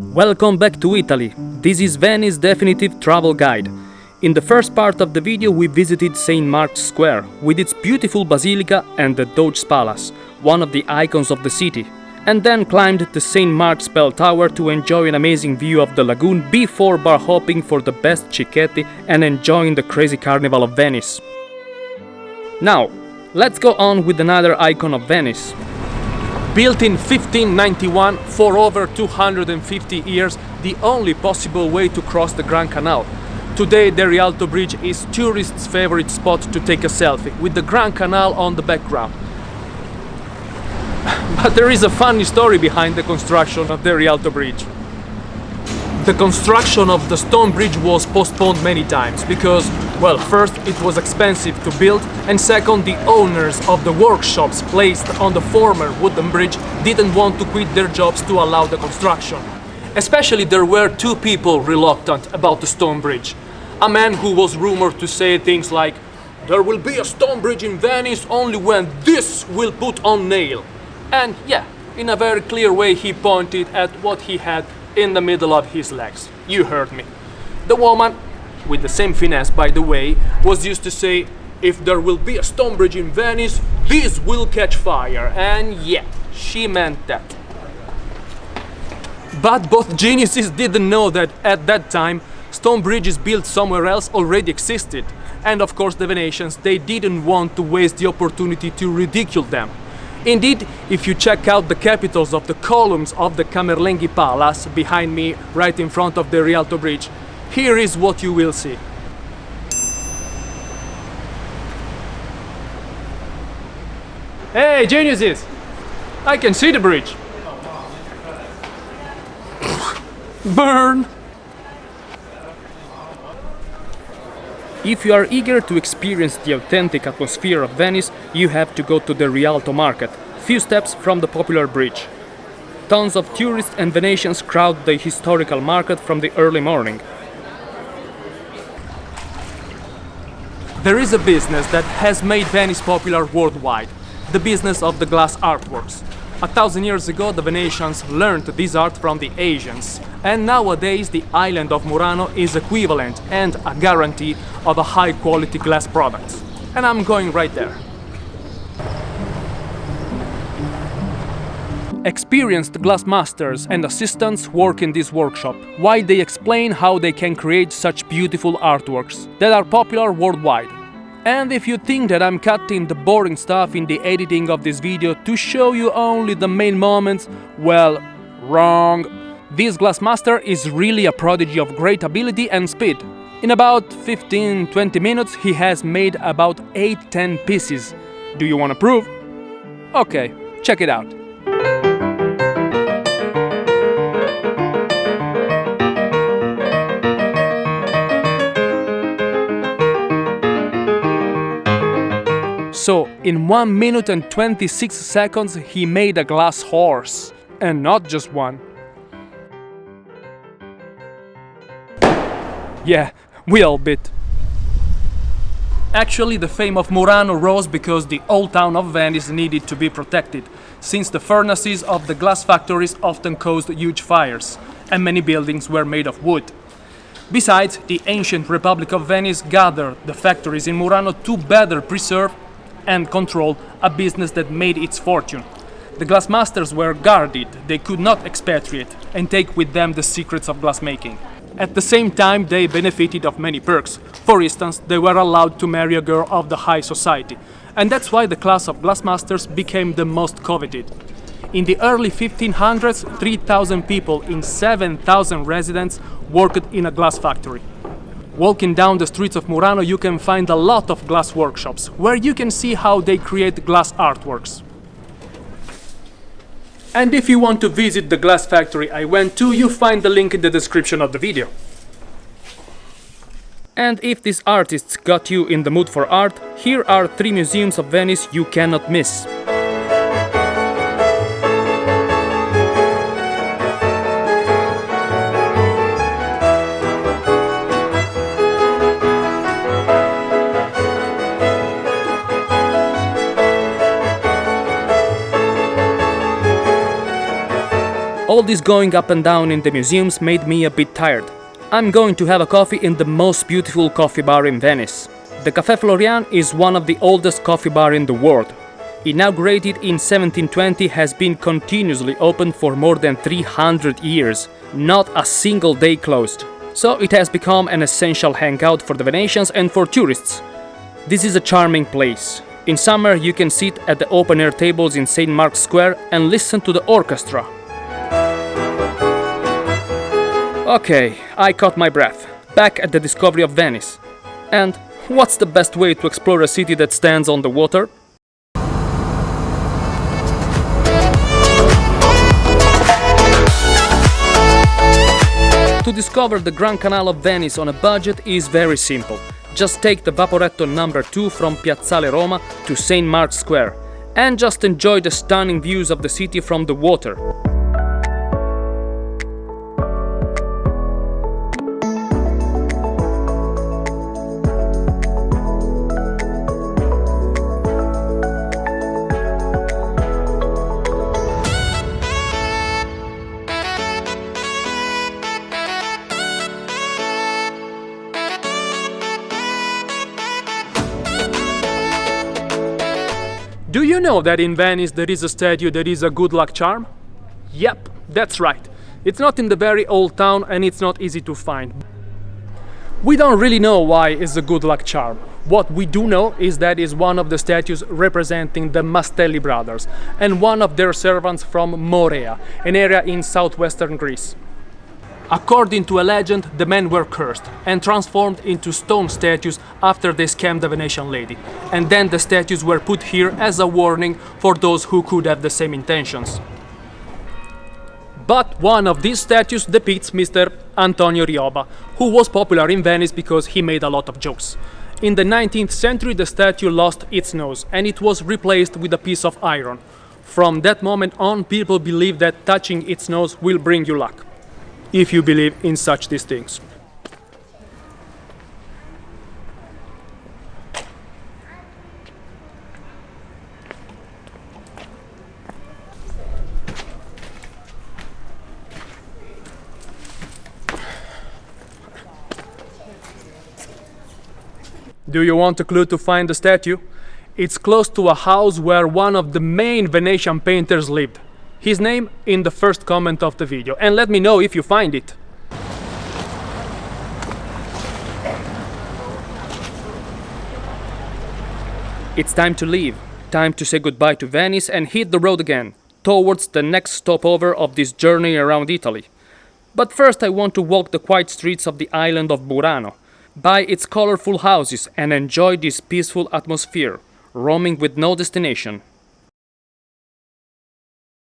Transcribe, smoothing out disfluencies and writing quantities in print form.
Welcome back to Italy. This is Venice Definitive Travel Guide. In the first part of the video we visited St. Mark's Square with its beautiful basilica and the Doge's Palace, one of the icons of the city, and then climbed the St. Mark's Bell Tower to enjoy an amazing view of the lagoon before bar hopping for the best CICCHETTI and enjoying the crazy Carnival of Venice. Now, let's go on with another icon of Venice. Built in 1591, for over 250 years, the only possible way to cross the Grand Canal. Today the Rialto bridge is tourists' favorite spot to take a selfie, with the Grand Canal on the background. But there is a funny story behind the construction of the Rialto bridge. The construction of the stone bridge was postponed many times because, well, first it was expensive to build, and second, the owners of the workshops placed on the former wooden bridge didn't want to quit their jobs to allow the construction. Especially there were two people reluctant about the stone bridge. A man who was rumored to say things like, "There will be a stone bridge in Venice only when this will put on nail." And yeah, in a very clear way he pointed at what he had in the middle of his legs. You heard me. The woman, with the same finesse by the way, was used to say, "If there will be a stone bridge in Venice, this will catch fire." And yeah, she meant that. But both geniuses didn't know that at that time stone bridges built somewhere else already existed. And of course the Venetians, they didn't want to waste the opportunity to ridicule them. Indeed, if you check out the capitals of the columns of the Camerlenghi Palace behind me, right in front of the Rialto bridge, here is what you will see. Hey, geniuses! I can see the bridge! Burn! If you are eager to experience the authentic atmosphere of Venice, you have to go to the Rialto market, few steps from the popular bridge. Tons of tourists and Venetians crowd the historical market from the early morning. There is a business that has made Venice popular worldwide, the business of the glass artworks. 1,000 years ago the Venetians learned this art from the Asians, and nowadays the island of Murano is equivalent and a guarantee of a high-quality glass product. And I'm going right there. Experienced glass masters and assistants work in this workshop, while they explain how they can create such beautiful artworks that are popular worldwide. And if you think that I'm cutting the boring stuff in the editing of this video to show you only the main moments, well, wrong. This glassmaster is really a prodigy of great ability and speed. In about 15-20 minutes he has made about 8-10 pieces. Do you want to prove? Okay, check it out. So, in 1 minute and 26 seconds he made a glass horse. And not just one. Yeah, we all bit. Actually, the fame of Murano rose because the old town of Venice needed to be protected, since the furnaces of the glass factories often caused huge fires, and many buildings were made of wood. Besides, the ancient Republic of Venice gathered the factories in Murano to better preserve and control a business that made its fortune. The glassmasters were guarded, they could not expatriate and take with them the secrets of glassmaking. At the same time they benefited of many perks. For instance, they were allowed to marry a girl of the high society, and that's why the class of glassmasters became the most coveted. In the early 1500s, 3,000 people in 7,000 residents worked in a glass factory. Walking down the streets of Murano you can find a lot of glass workshops, where you can see how they create glass artworks. And if you want to visit the glass factory I went to, you find the link in the description of the video. And if these artists got you in the mood for art, here are 3 museums of Venice you cannot miss. All this going up and down in the museums made me a bit tired. I'm going to have a coffee in the most beautiful coffee bar in Venice. The Café Florian is one of the oldest coffee bars in the world. Inaugurated in 1720, has been continuously open for more than 300 years, not a single day closed. So it has become an essential hangout for the Venetians and for tourists. This is a charming place. In summer you can sit at the open-air tables in St. Mark's Square and listen to the orchestra. Okay, I caught my breath, back at the discovery of Venice. And what's the best way to explore a city that stands on the water? To discover the Grand Canal of Venice on a budget is very simple. Just take the Vaporetto number 2 from Piazzale Roma to St. Mark's Square and just enjoy the stunning views of the city from the water. Do you know that in Venice there is a statue that is a good luck charm? Yep, that's right. It's not in the very old town and it's not easy to find. We don't really know why it's a good luck charm. What we do know is that it's one of the statues representing the Mastelli brothers and one of their servants from Morea, an area in southwestern Greece. According to a legend, the men were cursed and transformed into stone statues after they scammed the Venetian lady, and then the statues were put here as a warning for those who could have the same intentions. But one of these statues depicts Mr. Antonio Rioba, who was popular in Venice because he made a lot of jokes. In the 19th century the statue lost its nose and it was replaced with a piece of iron. From that moment on, people believe that touching its nose will bring you luck. If you believe in such these things. Do you want a clue to find the statue? It's close to a house where one of the main Venetian painters lived. His name in the first comment of the video, and let me know if you find it. It's time to leave, time to say goodbye to Venice and hit the road again, towards the next stopover of this journey around Italy. But first I want to walk the quiet streets of the island of Murano, buy its colorful houses and enjoy this peaceful atmosphere, roaming with no destination.